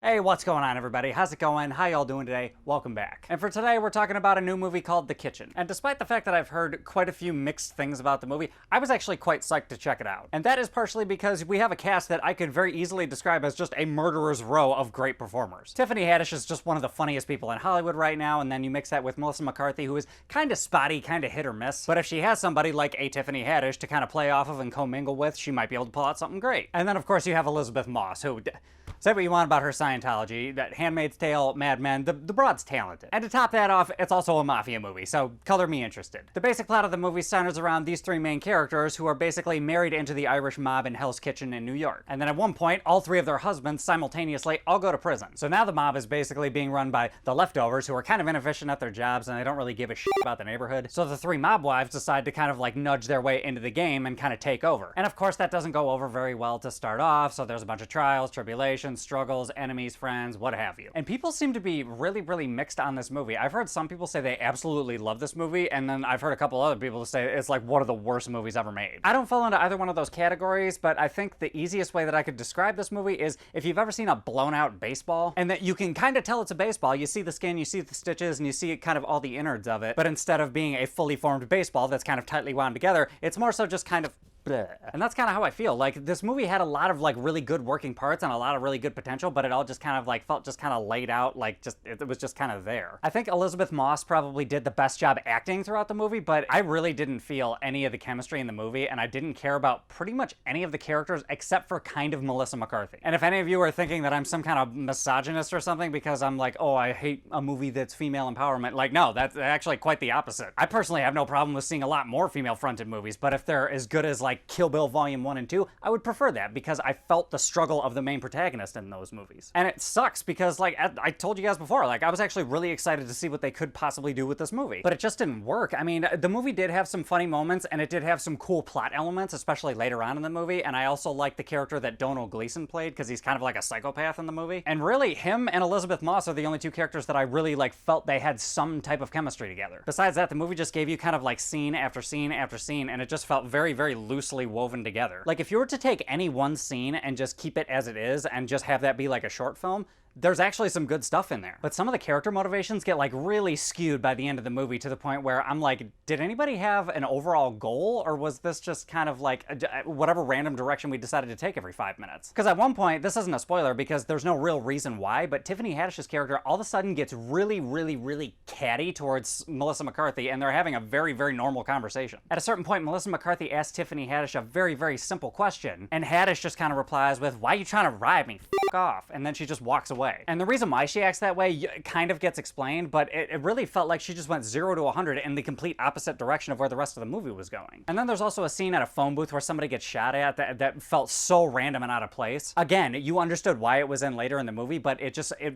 Hey, what's going on, everybody? How's it going? How y'all doing today? Welcome back. And for today, we're talking about a new movie called The Kitchen. And despite the fact that I've heard quite a few mixed things about the movie, I was actually quite psyched to check it out. And that is partially because we have a cast that I could very easily describe as just a murderer's row of great performers. Tiffany Haddish is just one of the funniest people in Hollywood right now, and then you mix that with Melissa McCarthy, who is kind of spotty, kind of hit or miss. But if she has somebody like a Tiffany Haddish to kind of play off of and commingle with, she might be able to pull out something great. And then, of course, you have Elizabeth Moss, who... Say what you want about her Scientology, that Handmaid's Tale, Mad Men, the broad's talented. And to top that off, it's also a mafia movie, so color me interested. The basic plot of the movie centers around these three main characters who are basically married into the Irish mob in Hell's Kitchen in New York. And then at one point, all three of their husbands simultaneously all go to prison. So now the mob is basically being run by the leftovers, who are kind of inefficient at their jobs and they don't really give a shit about the neighborhood. So the three mob wives decide to kind of like nudge their way into the game and kind of take over. And of course that doesn't go over very well to start off, so there's a bunch of trials, tribulations, struggles, enemies, friends, what have you. And people seem to be really mixed on this movie. I've heard some people say they absolutely love this movie, and then I've heard a couple other people say it's like one of the worst movies ever made. I don't fall into either one of those categories, but I think the easiest way that I could describe this movie is if you've ever seen a blown out baseball, and that you can kind of tell it's a baseball. You see the skin, you see the stitches, and you see kind of all the innards of it, but instead of being a fully formed baseball that's kind of tightly wound together, it's more so just kind of bleh. And that's kind of how I feel. Like, this movie had a lot of like really good working parts and a lot of really good potential, but it all just kind of like felt just kind of laid out, like just it was just kind of there. I think Elizabeth Moss probably did the best job acting throughout the movie, but I really didn't feel any of the chemistry in the movie, and I didn't care about pretty much any of the characters except for kind of Melissa McCarthy. And if any of you are thinking that I'm some kind of misogynist or something because I'm like, oh, I hate a movie that's female empowerment, like, no, that's actually quite the opposite. I personally have no problem with seeing a lot more female-fronted movies, but if they're as good as like Kill Bill Volume 1 and 2, I would prefer that because I felt the struggle of the main protagonist in those movies. And it sucks because, like, I told you guys before, like, I was actually really excited to see what they could possibly do with this movie. But it just didn't work. I mean, the movie did have some funny moments, and it did have some cool plot elements, especially later on in the movie, and I also liked the character that Donald Gleason played because he's kind of like a psychopath in the movie. And really, him and Elizabeth Moss are the only two characters that I really, like, felt they had some type of chemistry together. Besides that, the movie just gave you kind of, like, scene after scene after scene, and it just felt very loosely woven together. Like, if you were to take any one scene and just keep it as it is and just have that be like a short film, there's actually some good stuff in there. But some of the character motivations get like really skewed by the end of the movie to the point where I'm like, did anybody have an overall goal, or was this just kind of like whatever random direction we decided to take every 5 minutes? Because at one point, this isn't a spoiler because there's no real reason why, but Tiffany Haddish's character all of a sudden gets really catty towards Melissa McCarthy, and they're having a very normal conversation. At a certain point, Melissa McCarthy asks Tiffany Haddish a very simple question, and Haddish just kind of replies with, "Why are you trying to ride me? F off." And then she just walks away. And the reason why she acts that way kind of gets explained, but it really felt like she just went 0 to 100 in the complete opposite direction of where the rest of the movie was going. And then there's also a scene at a phone booth where somebody gets shot at that felt so random and out of place. Again, you understood why it was in later in the movie, but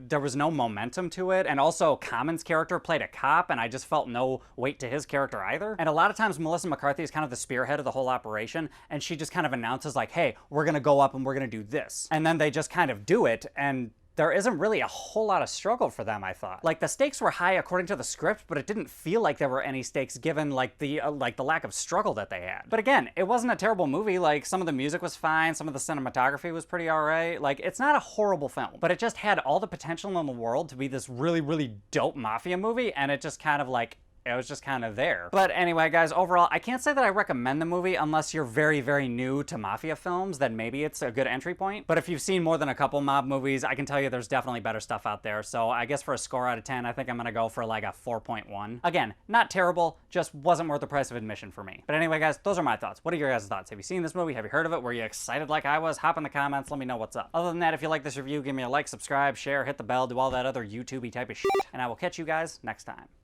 there was no momentum to it. And also, Common's character played a cop, and I just felt no weight to his character either. And a lot of times, Melissa McCarthy is kind of the spearhead of the whole operation, and she just kind of announces like, hey, we're gonna go up and we're gonna do this. And then they just kind of do it, and there isn't really a whole lot of struggle for them, I thought. Like, the stakes were high according to the script, but it didn't feel like there were any stakes given like the lack of struggle that they had. But again, it wasn't a terrible movie. Like, some of the music was fine, some of the cinematography was pretty alright. Like, it's not a horrible film, but it just had all the potential in the world to be this really dope mafia movie, and it just kind of like, it was just kind of there. But anyway, guys, overall, I can't say that I recommend the movie unless you're very new to mafia films. Then maybe it's a good entry point. But if you've seen more than a couple mob movies, I can tell you there's definitely better stuff out there. So I guess for a score out of 10, I think I'm gonna go for like a 4.1. Again, not terrible, just wasn't worth the price of admission for me. But anyway, guys, those are my thoughts. What are your guys' thoughts? Have you seen this movie? Have you heard of it? Were you excited like I was? Hop in the comments, let me know what's up. Other than that, if you like this review, give me a like, subscribe, share, hit the bell, do all that other YouTube-y type of shit, and I will catch you guys next time.